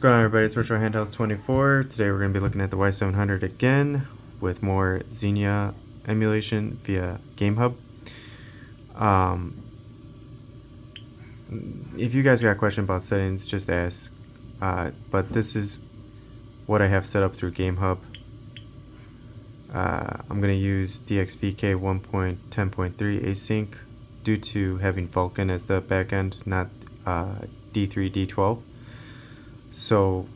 going on, everybody? It's Virtual Handhelds 24. Today we're going to be looking at the Y700 again with more Xenia emulation via Gamehub. If you guys got a question about settings, just ask. But this is what I have set up through Gamehub. I'm going to use DXVK 1.10.3 async due to having Vulkan as the backend, not D3, D12. So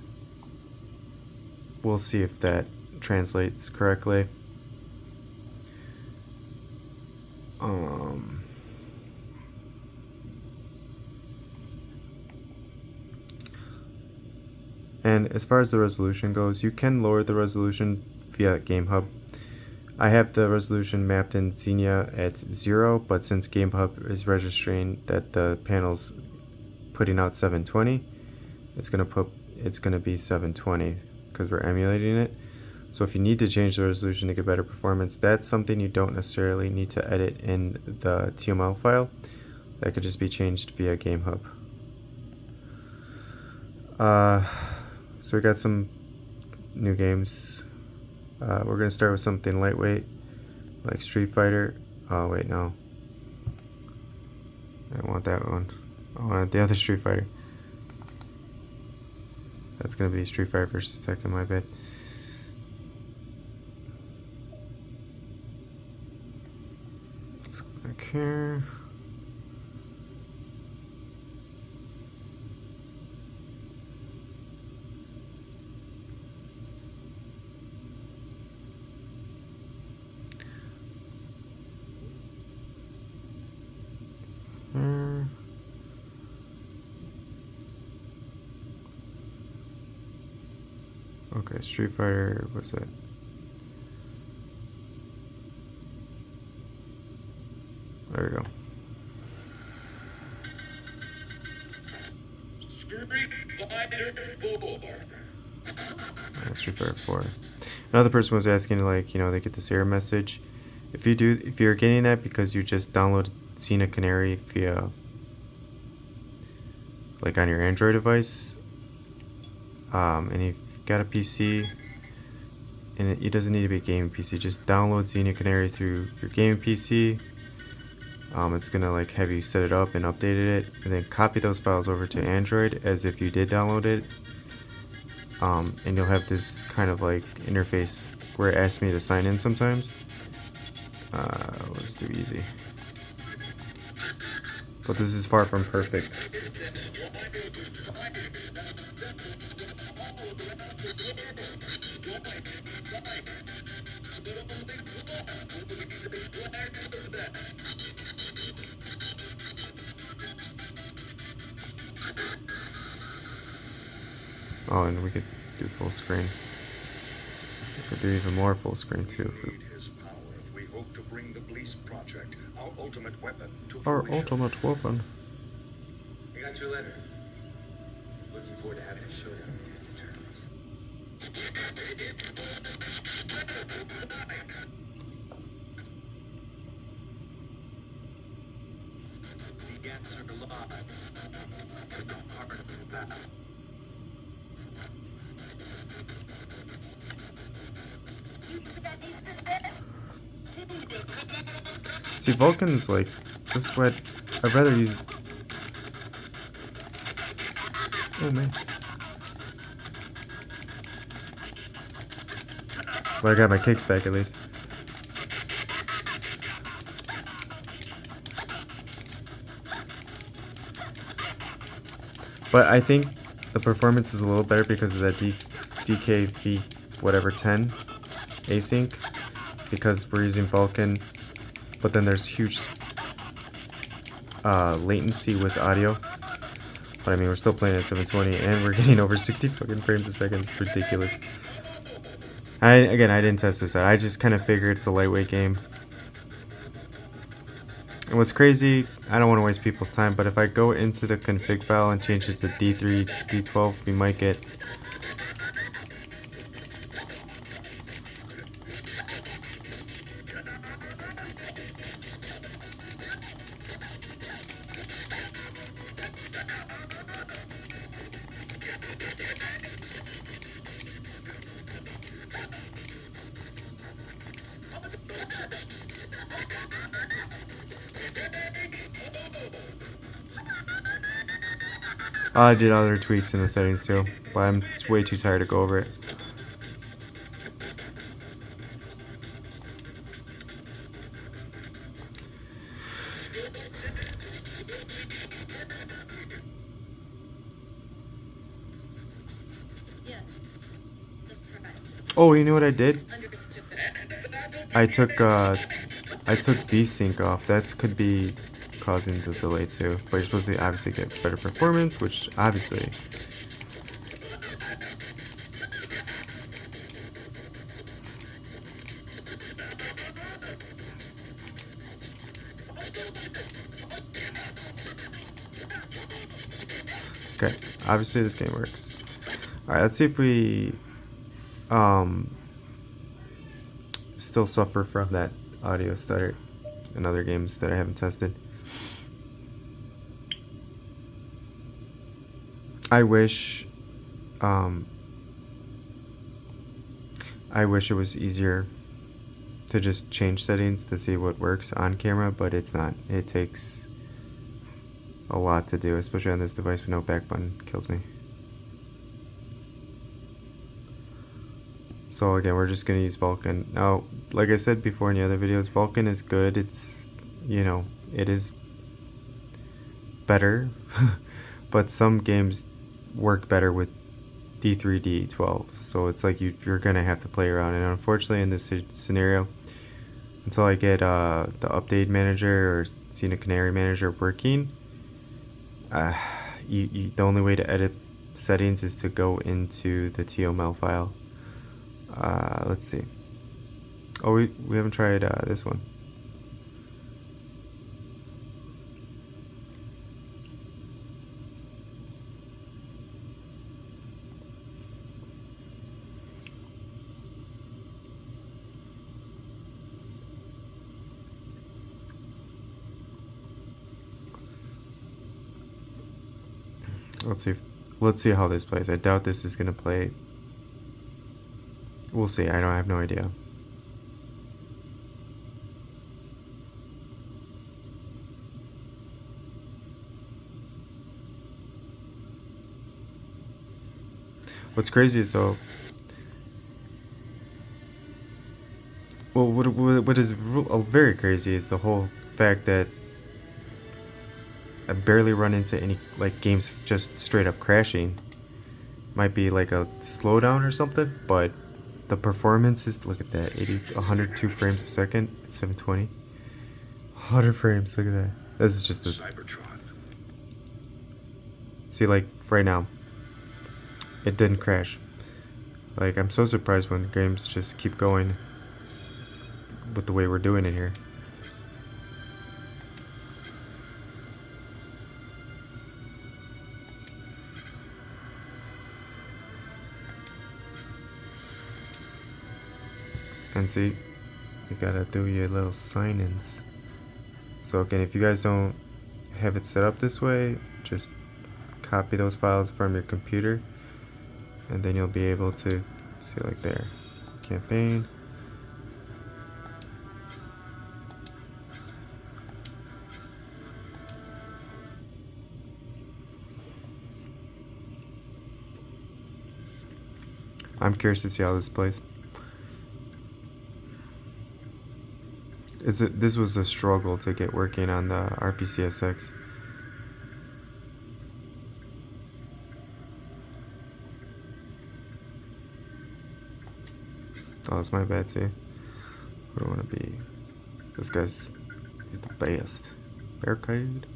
we'll see if that translates correctly. And as far as the resolution goes, you can lower the resolution via Gamehub. I have the resolution mapped in Xenia at 0, but since Gamehub is registering that the panel's putting out 720, it's gonna be 720 because we're emulating it. So if you need to change the resolution to get better performance, that's something you don't necessarily need to edit in the TML file. That could just be changed via Gamehub. So we got some new games. We're gonna start with something lightweight, like Street Fighter. Oh wait, no. I don't want that one. I want the other Street Fighter. That's gonna be Street Fighter versus Tekken, my bad. Let's go back here. Okay, Street Fighter, what's that? There we go. Street Fighter 4. Another person was asking, like, you know, they get this error message. If you're getting that because you just downloaded Xenia Canary via, like, on your Android device, and you've got a PC, and it doesn't need to be a gaming PC, just download Xenia Canary through your gaming PC. It's gonna like have you set it up and updated it, and then copy those files over to Android as if you did download it, and you'll have this kind of like interface where it asks me to sign in sometimes. We'll just do easy, but this is far from perfect. Oh, and we could do full screen. We could do even more full screen too. We hope to bring the police project, our ultimate weapon, to our fruition. ultimate weapon. I got your letter. Looking forward to having a showdown with you in the answer lies in the heart of the battle. See, Vulkan's like, this is what I'd rather use. Oh man. But I got my kicks back at least. But I think the performance is a little better because of that DKV whatever 10 async, because we're using Vulkan, but then there's huge latency with audio. But I mean, we're still playing at 720 and we're getting over 60 fucking frames a second. It's ridiculous. Again, I didn't test this out. I just kind of figured it's a lightweight game. And what's crazy, I don't want to waste people's time, but if I go into the config file and change it to D3, D12, we might get I did other tweaks in the settings too, but I'm way too tired to go over it. Yes, that's right. Oh, you know what I did? Understood. I took vsync off. That could be causing the delay too. But you're supposed to obviously get better performance, which obviously. Okay, obviously this game works. Alright, let's see if we still suffer from that audio stutter in other games that I haven't tested. I wish it was easier to just change settings to see what works on camera, but it's not. It takes a lot to do, especially on this device with no back button. Kills me. So again, we're just gonna use Vulkan. Now, like I said before in the other videos, Vulkan is good. It's, you know, it is better, but some games work better with D3, D12. So it's like you're gonna have to play around. And unfortunately, in this scenario, until I get the update manager or Xenia Canary manager working, the only way to edit settings is to go into the TML file. Let's see. Oh, we haven't tried this one. Let's see how this plays. I doubt this is gonna play. We'll see. I have no idea. What's crazy is though. Well, what is very crazy is the whole fact that I barely run into any like games just straight up crashing. Might be like a slowdown or something, but the performance is, look at that, 102 frames a second at 720. 100 frames, look at that. This is just the Cybertron. See, like right now, it didn't crash. Like, I'm so surprised when games just keep going with the way we're doing it here. And see, you gotta do your little sign-ins. So again, if you guys don't have it set up this way, just copy those files from your computer, and then you'll be able to see, like there, campaign. I'm curious to see how this plays. This was a struggle to get working on the RPCSX. Oh, that's my bad too. I don't want to be. He's the best. Barricade.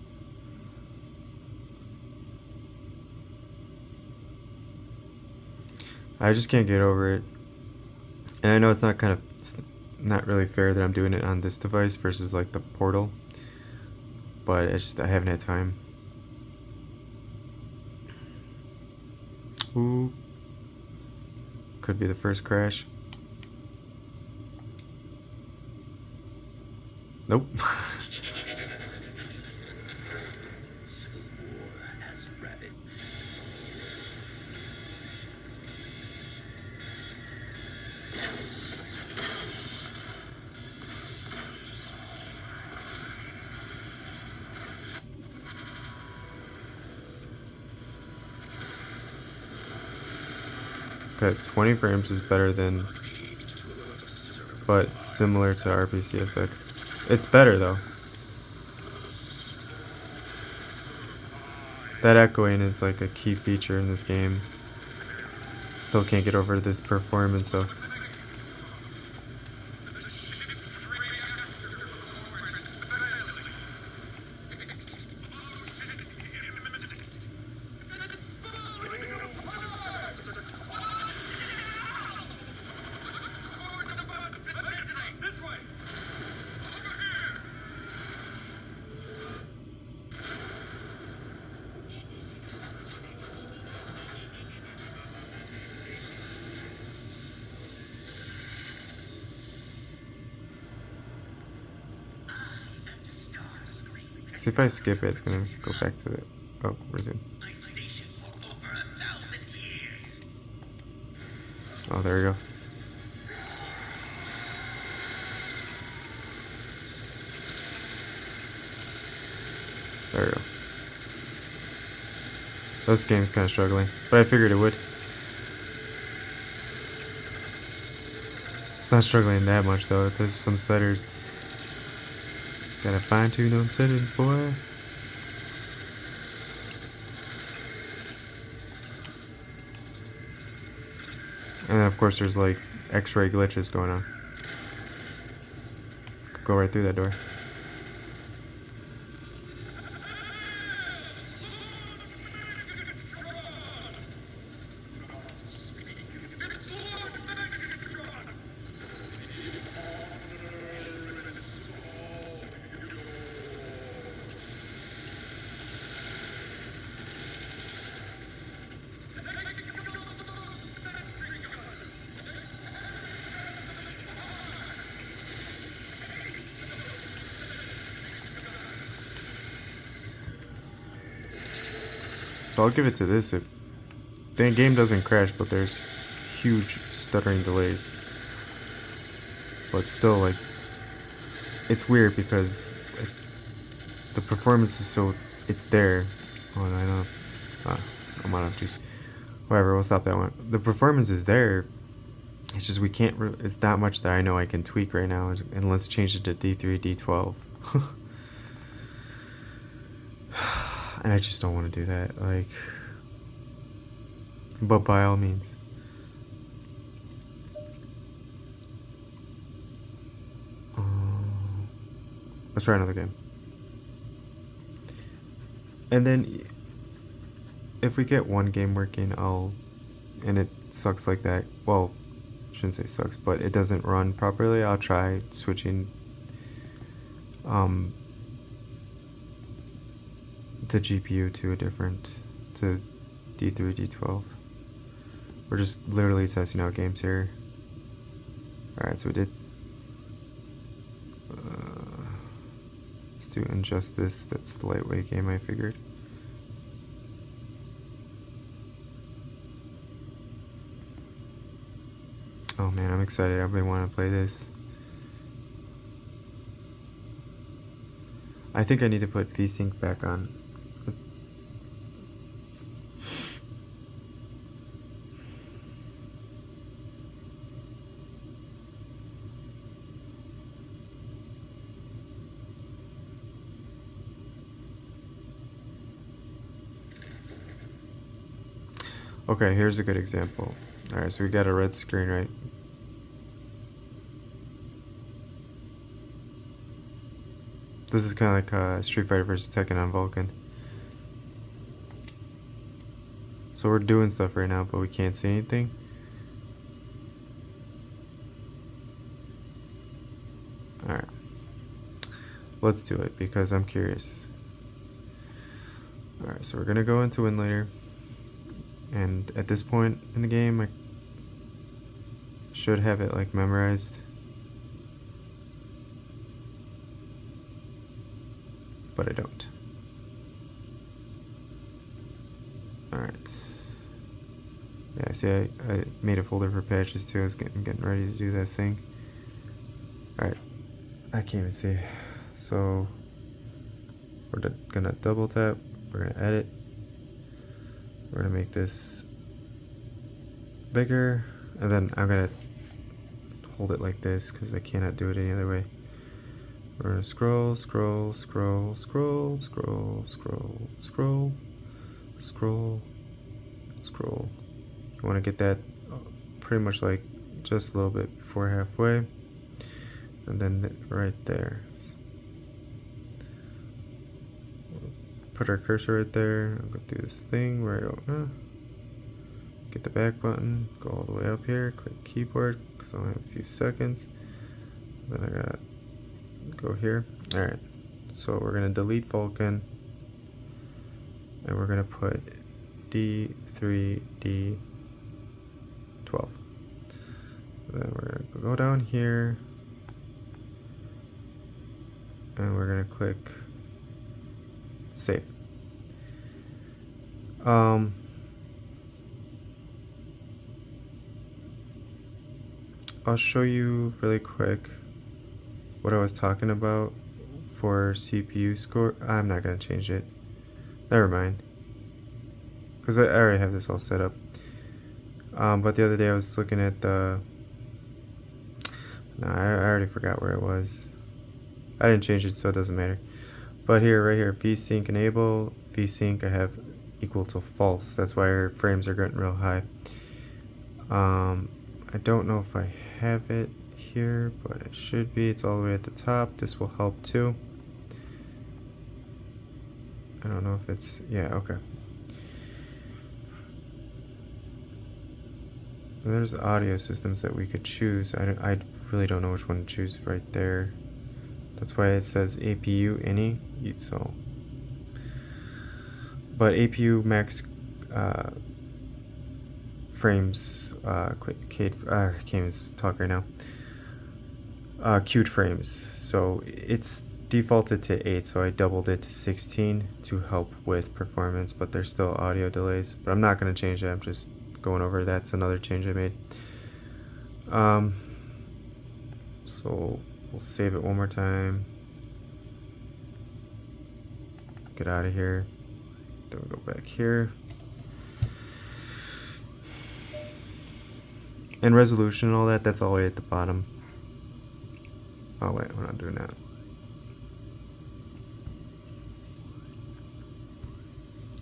I just can't get over it. And I know it's not really fair that I'm doing it on this device versus like the Portal, but it's just I haven't had time. Ooh, could be the first crash. Nope. Okay, 20 frames is better than, but similar to RPCSX. It's better though. That echoing is like a key feature in this game. Still can't get over this performance though. See if I skip it, it's gonna go back to the resume. Oh, there we go. There we go. This game's kind of struggling, but I figured it would. It's not struggling that much though. There's some stutters. Gotta fine tune them settings, boy. And then of course there's like X-ray glitches going on. Could go right through that door. So I'll give it to this. The game doesn't crash, but there's huge stuttering delays. But still, like, it's weird because like, the performance is so, it's there. Oh, I know. I'm out of juice. Whatever, we'll stop that one. The performance is there. It's just we can't. It's not much that I know I can tweak right now, and let's change it to D3, D12. And I just don't want to do that. Like, but by all means. Let's try another game. And then, if we get one game working, and it sucks like that. Well, I shouldn't say sucks, but it doesn't run properly. I'll try switching the GPU to to D3, D12. We're just literally testing out games here. Alright, so we did let's do Injustice. That's the lightweight game I figured. Oh man, I'm excited. I've been wanting to play this. I think I need to put vsync back on. Okay, here's a good example. Alright, so we got a red screen, right? This is kind of like Street Fighter vs. Tekken on Vulcan. So we're doing stuff right now, but we can't see anything. Alright. Let's do it, because I'm curious. Alright, so we're gonna go into Winlayer. And at this point in the game, I should have it like memorized. But I don't. Alright. Yeah, see, I made a folder for patches too. I was getting ready to do that thing. Alright. I can't even see. So, we're gonna double tap. We're gonna edit. We're gonna make this bigger, and then I'm gonna hold it like this because I cannot do it any other way. We're gonna scroll, scroll, scroll, scroll, scroll, scroll, scroll, scroll, scroll. You want to get that pretty much like just a little bit before halfway, and then right there. Put our cursor right there. I'll go through this thing where I go, get the back button, go all the way up here, click keyboard because I only have a few seconds. Then I gotta go here. Alright, so we're gonna delete Vulkan and we're gonna put D3, D12. Then we're gonna go down here and we're gonna click save. I'll show you really quick what I was talking about for CPU score. I'm not going to change it. Never mind. Because I already have this all set up. But the other day I was looking at the... No, I already forgot where it was. I didn't change it, so it doesn't matter. But here, right here, vsync enable, vsync I have equal to false. That's why our frames are getting real high. I don't know if I have it here, but it should be. It's all the way at the top. This will help too. I don't know if it's... Yeah, okay. And there's audio systems that we could choose. I really don't know which one to choose right there. That's why it says APU any. So, but APU max frames. I can't even talk right now. Queued frames. So it's defaulted to 8, so I doubled it to 16 to help with performance. But there's still audio delays. But I'm not going to change that. I'm just going over. That's another change I made. So we'll save it one more time. Get out of here. Then we go back here. And resolution and all that, that's all the way at the bottom. Oh wait, we're not doing that.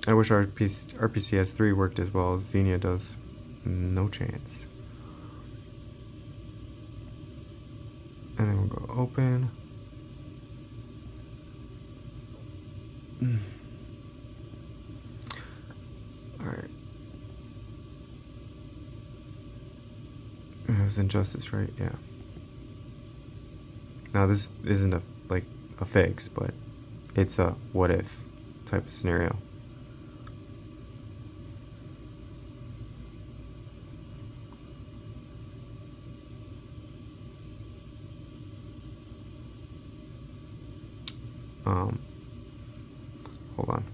I wish RPCS 3 worked as well as Xenia does. No chance. And then we'll go open. Alright. It was Injustice, right? Yeah. Now this isn't a fix, but it's a what if type of scenario. Hold on.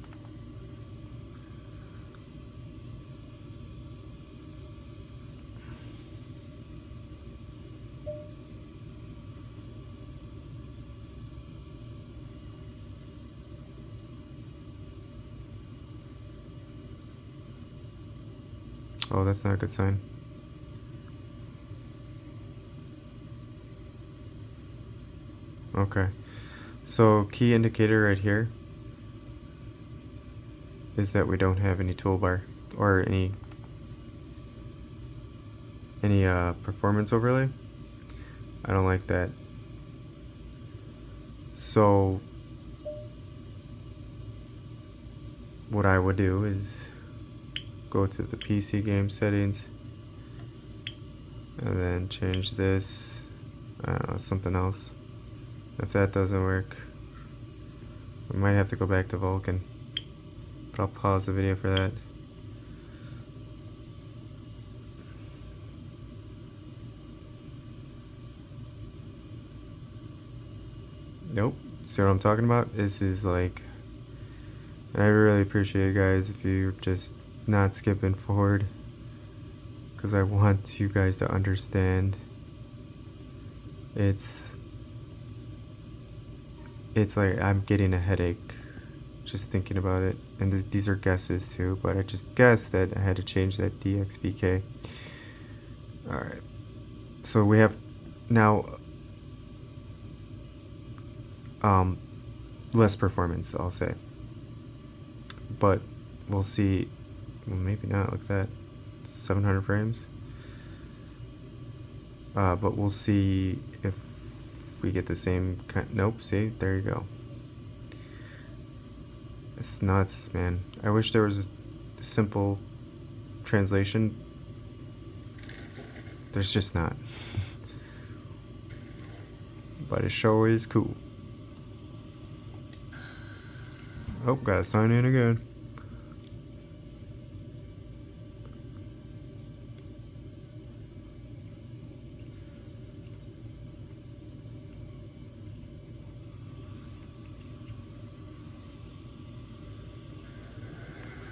Oh, that's not a good sign. Okay. So key indicator right here is that we don't have any toolbar or any performance overlay. I don't like that. So what I would do is go to the PC game settings and then change this, I don't know, something else. If that doesn't work, we might have to go back to Vulkan. But I'll pause the video for that. Nope. See what I'm talking about? This is like... And I really appreciate you guys if you're just not skipping forward. Because I want you guys to understand. It's like I'm getting a headache just thinking about it, and these are guesses too, but I just guessed that I had to change that DXVK. Alright. So we have now less performance, I'll say. But we'll see. Well, maybe not. Look at that. 700 frames. But we'll see if we get the same kind. Nope, see? There you go. It's nuts, man. I wish there was a simple translation. There's just not. But it sure is cool. Oh, gotta sign in again.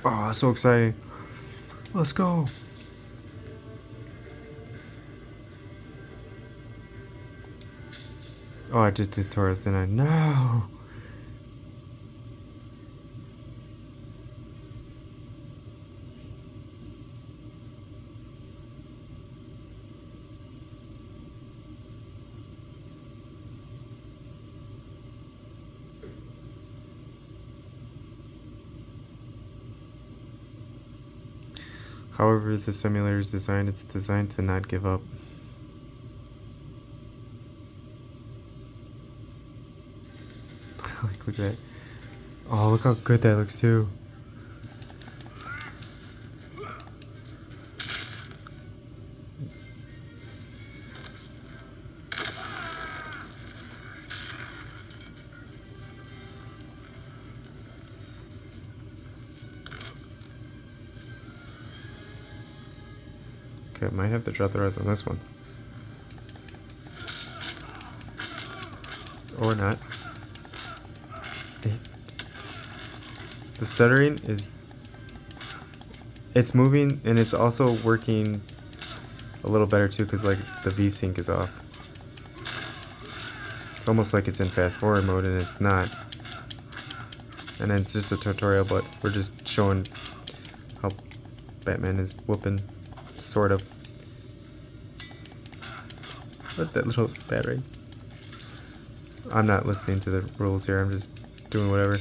Oh, so exciting. Let's go. Oh, I did tutorials, didn't I? No. However, the simulator is designed, it's designed to not give up. Like, look at that. Oh, look how good that looks too. Okay, I might have to drop the res on this one. Or not. The stuttering is... It's moving, and it's also working a little better too, because like the vsync is off. It's almost like it's in fast forward mode, and it's not. And then it's just a tutorial, but we're just showing how Batman is whooping, sort of. What that little bat ray? I'm not listening to the rules here, I'm just doing whatever.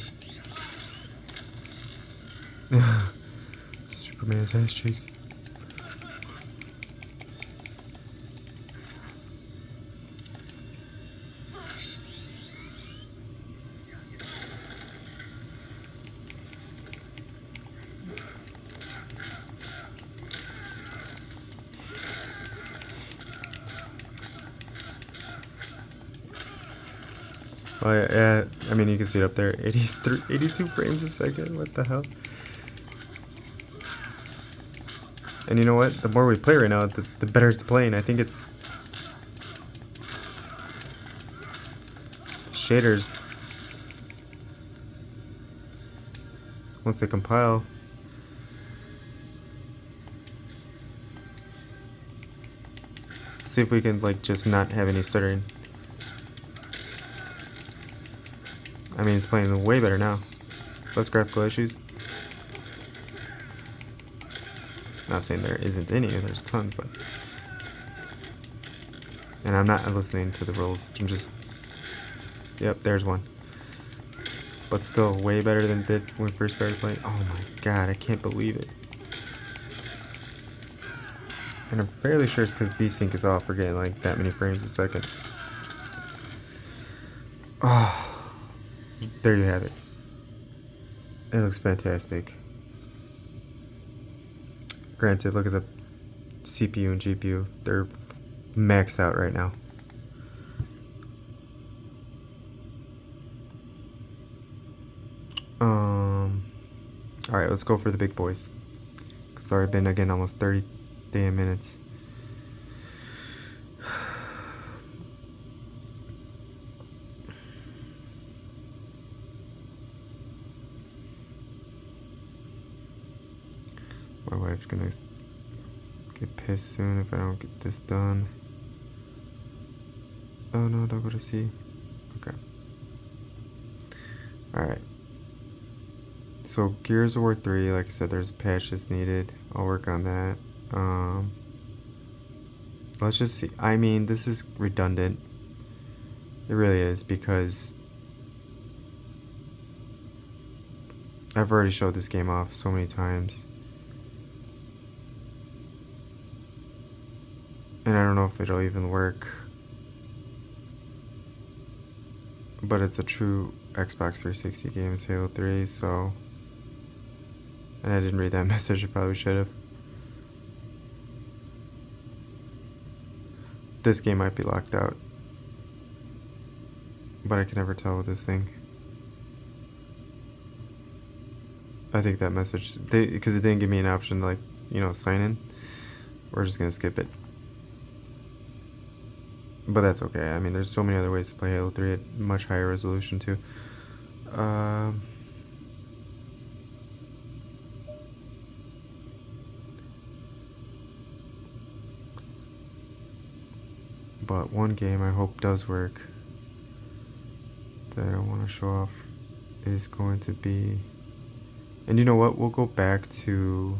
Superman's ass cheeks. Oh yeah, I mean you can see it up there, 82 frames a second, what the hell? And you know what, the more we play right now, the better it's playing. I think it's... Shaders, once they compile... See if we can like just not have any stuttering. I mean, it's playing way better now. Less graphical issues. Not saying there isn't any, there's tons, but... And I'm not listening to the rules, I'm just... Yep, there's one. But still way better than it did when we first started playing. Oh my god, I can't believe it. And I'm fairly sure it's because vsync is off for getting like that many frames a second. Oh, there you have it. It looks fantastic. Granted, look at the CPU and GPU. They're maxed out right now. Alright, let's go for the big boys. It's already been, again, almost 30 damn minutes. My wife's gonna get pissed soon if I don't get this done. Oh no, don't go to C. Okay. Alright. So Gears of War 3, like I said, there's a patch that's needed. I'll work on that. Let's just see. I mean, this is redundant. It really is, because I've already showed this game off so many times. And I don't know if it'll even work. But it's a true Xbox 360 game. It's Halo 3, so... And I didn't read that message. I probably should have. This game might be locked out. But I can never tell with this thing. I think that message... Because it didn't give me an option to, like, you know, sign in. We're just gonna skip it. But that's okay. I mean, there's so many other ways to play Halo 3 at much higher resolution, too. But one game I hope does work that I want to show off is going to be... And you know what? We'll go back to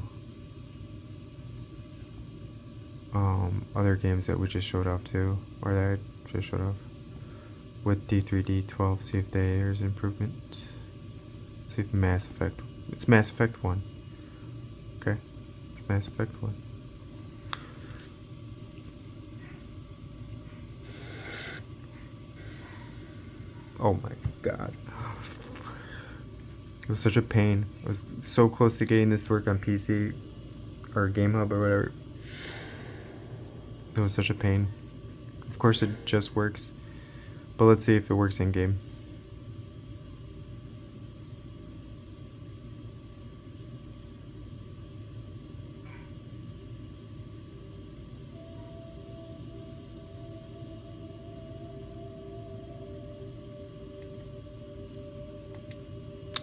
other games that we just showed off too, or that I just showed off with D3D12. See if there's improvement. See if Mass Effect. It's Mass Effect 1. Okay, it's Mass Effect 1. Oh my god. It was such a pain. I was so close to getting this to work on PC or Gamehub or whatever. It was such a pain. Of course it just works. But let's see if it works in game.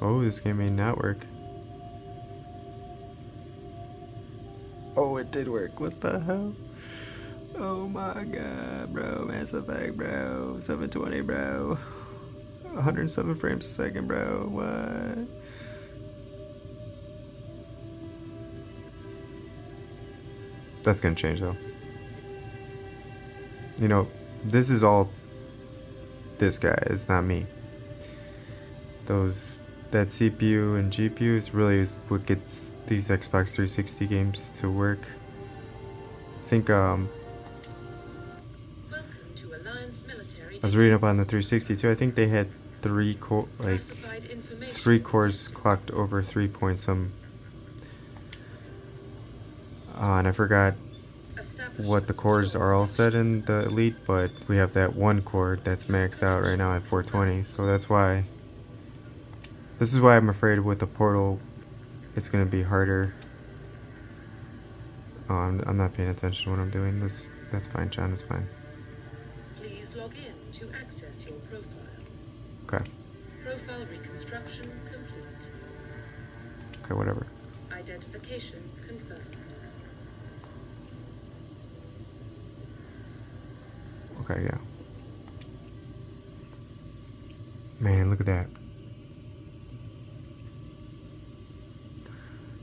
Oh, this game may not work. Oh, it did work. What the hell? Oh my god, bro. Mass Effect, bro. 720, bro. 107 frames a second, bro. What? That's gonna change, though. You know, this is all this guy. It's not me. That CPU and GPU is really what gets these Xbox 360 games to work. I think I was reading up on the 360 too. I think they had three cores clocked over 3 point some. And I forgot what the cores are all set in the Elite, but we have that one core that's maxed out right now at 420. So that's why. This is why I'm afraid with the Portal, it's gonna be harder. Oh, I'm not paying attention to what I'm doing. That's fine, John. That's fine. Please log in to access your profile. Okay. Profile reconstruction complete. Okay, whatever. Identification confirmed. Okay, yeah. Man, look at that.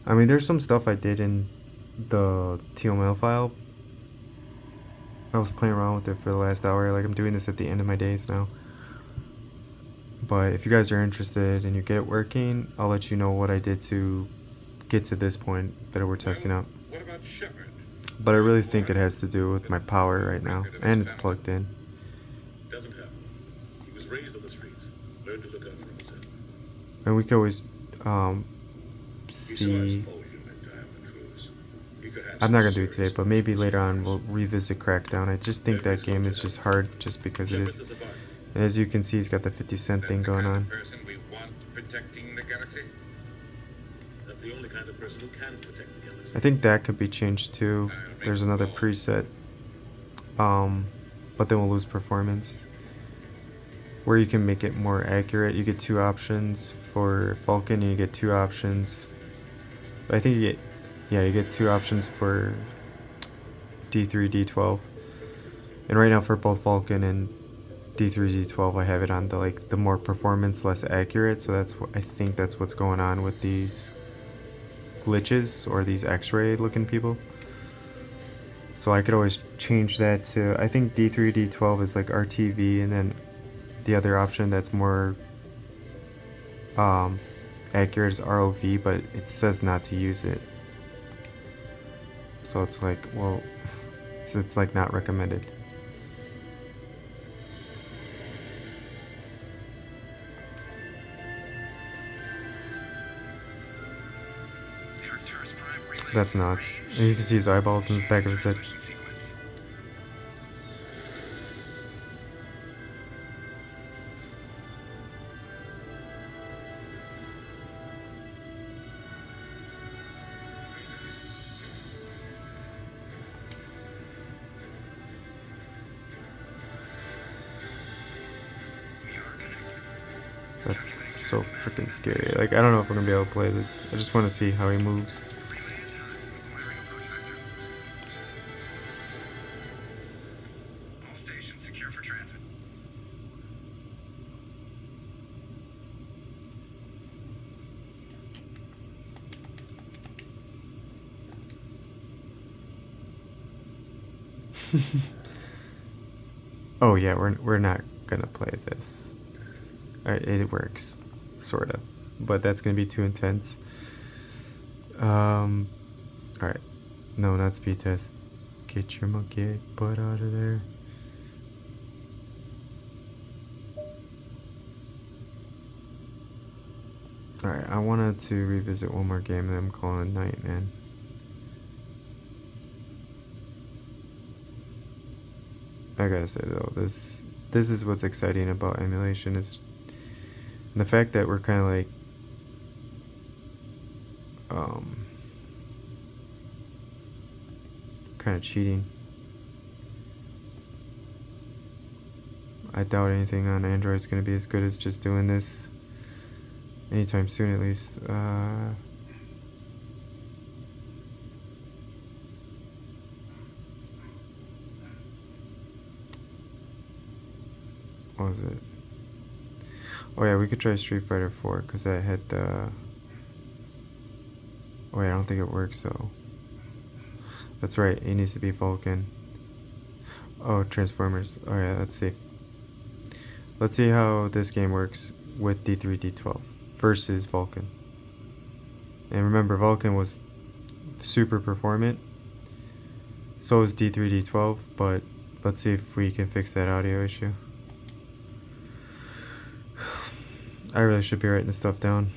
I mean, there's some stuff I did in the TML file. I was playing around with it for the last hour. Like, I'm doing this at the end of my days now. But if you guys are interested and you get it working, I'll let you know what I did to get to this point that we're testing out. What about Shepard? But I really think it has to do with my power right now. And it's plugged in. Doesn't have. He was raised on the streets. Learned to look out for himself. And we can always He see... saw his pole unit to have the crews. He could have I'm not some gonna do it today, serious but maybe later on problems. we'll revisit Crackdown. I just think that game is just hard just because it Shepard's is. a survivor. And as you can see, he's got the 50 cent thing going on. Person we want protecting the galaxy? That's the only kind of person who can protect the galaxy. I think that could be changed too. There's another preset. But then we'll lose performance. Where you can make it more accurate. You get two options for Falcon and you get two options. I think you get two options for D3, D12. And right now for both Falcon and D3, D12, I have it on the more performance, less accurate. So I think that's what's going on with these glitches or these X-ray looking people. So I could always change that to, I think D3, D12 is like RTV, and then the other option that's more accurate is ROV, but it says not to use it. So it's like, well, it's like not recommended. That's nuts. And you can see his eyeballs in the back of his head. That's so freaking scary. Like, I don't know if I'm gonna be able to play this. I just want to see how he moves. All stations secure for transit. Oh yeah, we're not gonna play this. It works, sort of, but that's gonna be too intense. All right, no, not speed test. Get your monkey butt out of there. All right, I wanted to revisit one more game, and I'm calling it night, man. I gotta say though, this is what's exciting about emulation, is the fact that we're kind of like kind of cheating. I doubt anything on Android is going to be as good as just doing this anytime soon, at least. What was it? Oh yeah, we could try Street Fighter 4 because that had the. Oh wait, I don't think it works though. That's right, it needs to be Vulcan. Oh, Transformers. Oh yeah, let's see. Let's see how this game works with D3, D12 versus Vulcan. And remember, Vulcan was super performant. So is D3, D12, but let's see if we can fix that audio issue. I really should be writing this stuff down.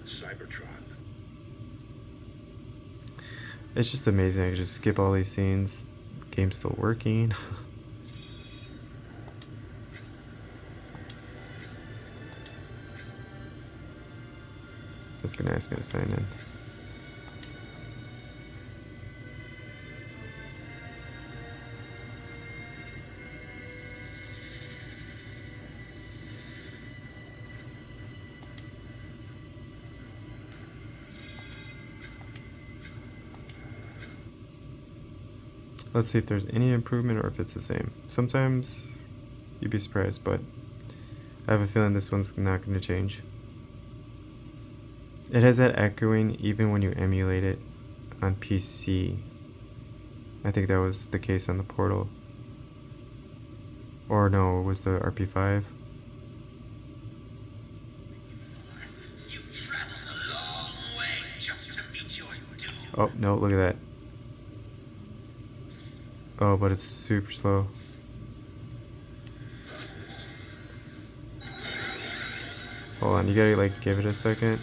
Cybertron. It's just amazing. I can just skip all these scenes. Game's still working. It's gonna ask me to sign in. Let's see if there's any improvement or if it's the same. Sometimes you'd be surprised, but I have a feeling this one's not going to change. It has that echoing even when you emulate it on PC. I think that was the case on the Portal. Or no, it was the RP5. You traveled a long way just to meet your doom. Oh, no, look at that. Oh, but it's super slow. Hold on, you gotta like give it a second.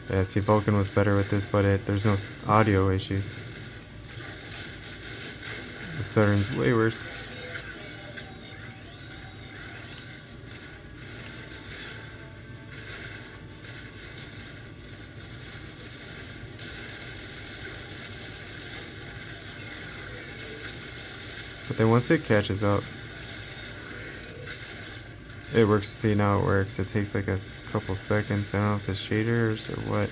Yeah, see, Vulcan was better with this, but there's no audio issues. The stuttering's way worse. But then once it catches up, it works. See, now it works. It takes like a couple seconds. I don't know if it's shaders or what.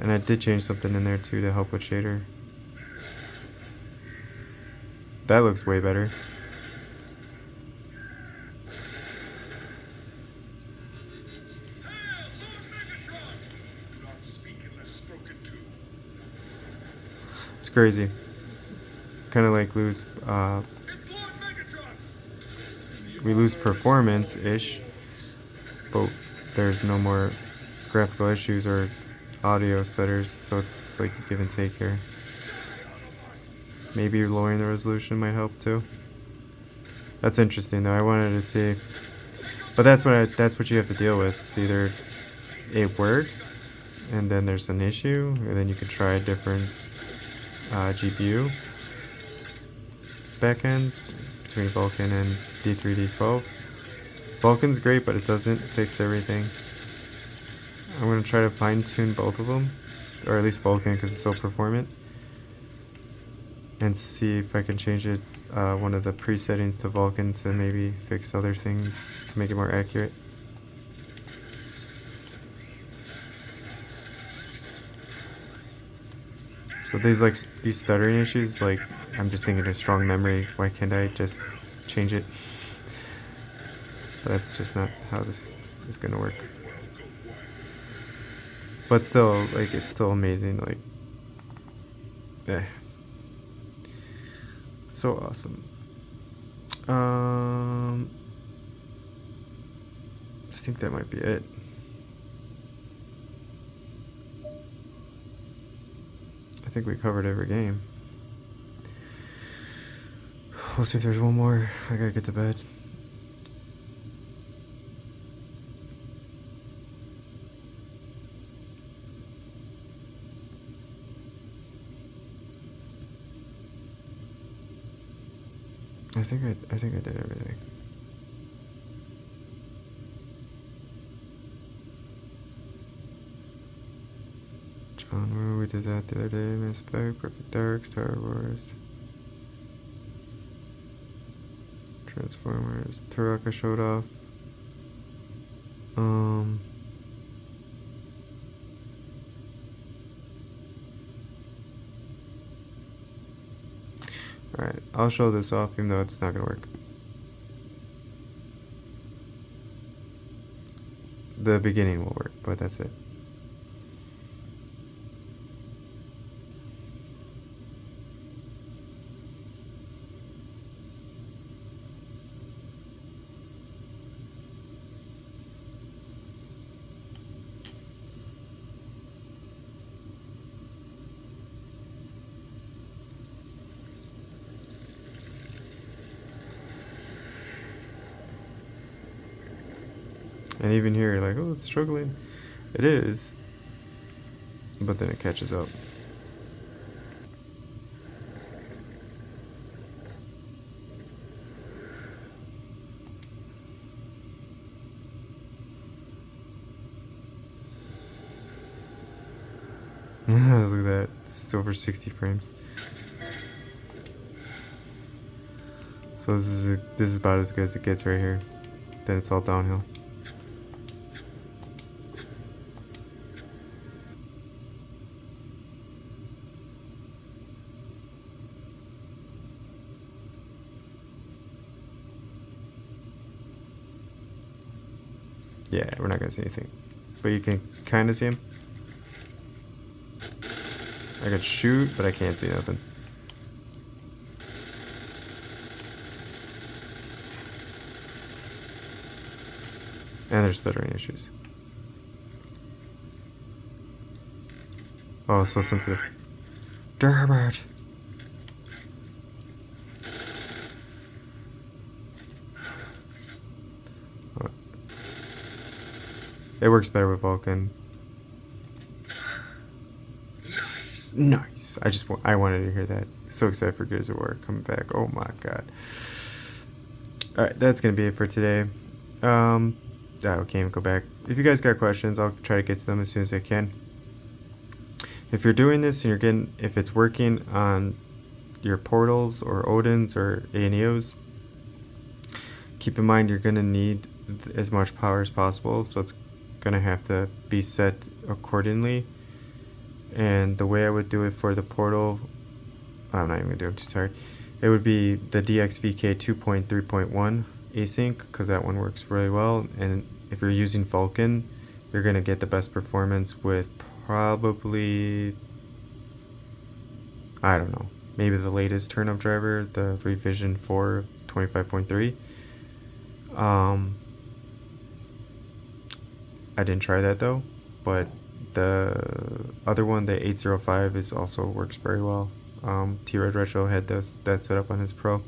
And I did change something in there too to help with shader. That looks way better. It's crazy. Kind of like we lose performance-ish, but there's no more graphical issues or audio stutters, so it's like a give and take here. Maybe lowering the resolution might help too. That's interesting though. I wanted to see, but that's what you have to deal with. It's either it works and then there's an issue, or then you could try a different GPU backend between Vulkan and D3, D12. Vulkan's great, but it doesn't fix everything. I'm going to try to fine-tune both of them, or at least Vulkan because it's so performant, and see if I can change it, one of the presettings to Vulkan to maybe fix other things to make it more accurate. But these stuttering issues, like, I'm just thinking of strong memory. Why can't I just change it? But that's just not how this is gonna work. But still, like, it's still amazing. Like, so awesome. I think that might be it. I think we covered every game. We'll see if there's one more. I gotta get to bed. I think I did everything. Genre, we did that the other day. Mass Effect, Perfect Dark, Star Wars, Transformers, Taraka showed off. Alright, I'll show this off even though it's not gonna work. The beginning will work, but that's it. And even here, like, oh, it's struggling. It is, but then it catches up. Look at that, it's over 60 frames. So this is about as good as it gets right here. Then it's all downhill. Yeah, we're not gonna see anything, but you can kind of see him. I could shoot, but I can't see nothing. And there's stuttering issues. Oh, so sensitive. Damn it! It works better with Vulkan. Nice. I wanted to hear that. So excited for Gears of War coming back. Oh my god. Alright, that's gonna be it for today. I can't even go back. If you guys got questions, I'll try to get to them as soon as I can. If you're doing this and if it's working on your portals or Odins or ANEOs, keep in mind you're going to need as much power as possible, so it's going to have to be set accordingly. And the way I would do it for the portal, I'm not even going to do it, I'm too tired. It would be the DXVK 2.3.1 async, because that one works really well. And if you're using Vulkan, you're going to get the best performance with probably, I don't know, maybe the latest turn-up driver, the revision 4 25.3. I didn't try that though, but the other one, the 805, is also works very well. T-Red Retro had that set up on his Pro.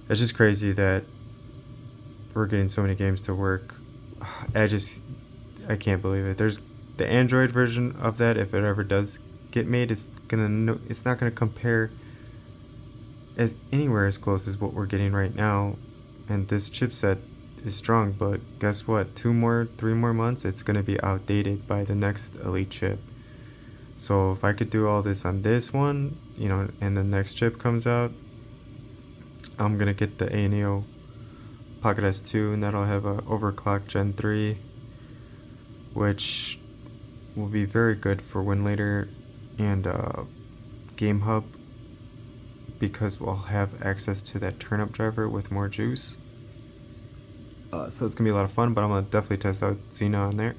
It's just crazy that we're getting so many games to work. I can't believe it. There's the Android version of that, if it ever does get made, it's not gonna compare as anywhere as close as what we're getting right now. And this chipset is strong, but guess what? 3 more months, it's gonna be outdated by the next Elite chip. So if I could do all this on this one, you know, and the next chip comes out, I'm gonna get the ANEO Pocket S2, and that'll have a overclock Gen 3, which will be very good for Winlater and Gamehub, because we'll have access to that turn-up driver with more juice. So it's gonna be a lot of fun, but I'm gonna definitely test out Xenia on there.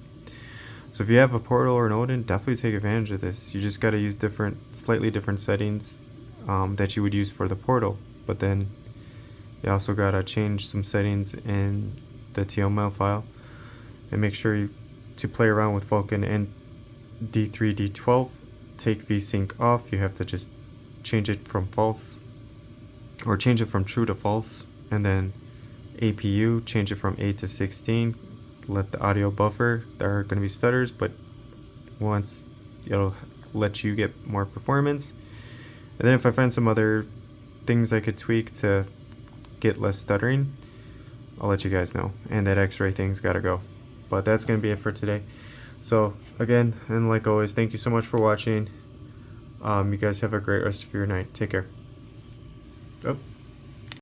So if you have a portal or an Odin, definitely take advantage of this. You just gotta use slightly different settings that you would use for the portal, but then you also gotta change some settings in the TLML file, and make sure to play around with Vulkan and D3, D12. Take vsync off. You have to just change it from false, or change it from true to false, and then APU, change it from 8 to 16. Let the audio buffer. There are going to be stutters, but once it'll let you get more performance. And then if I find some other things I could tweak to get less stuttering, I'll let you guys know. And that X-ray thing's got to go. But that's going to be it for today. So again, and like always, thank you so much for watching. You guys have a great rest of your night. Take care. Oh.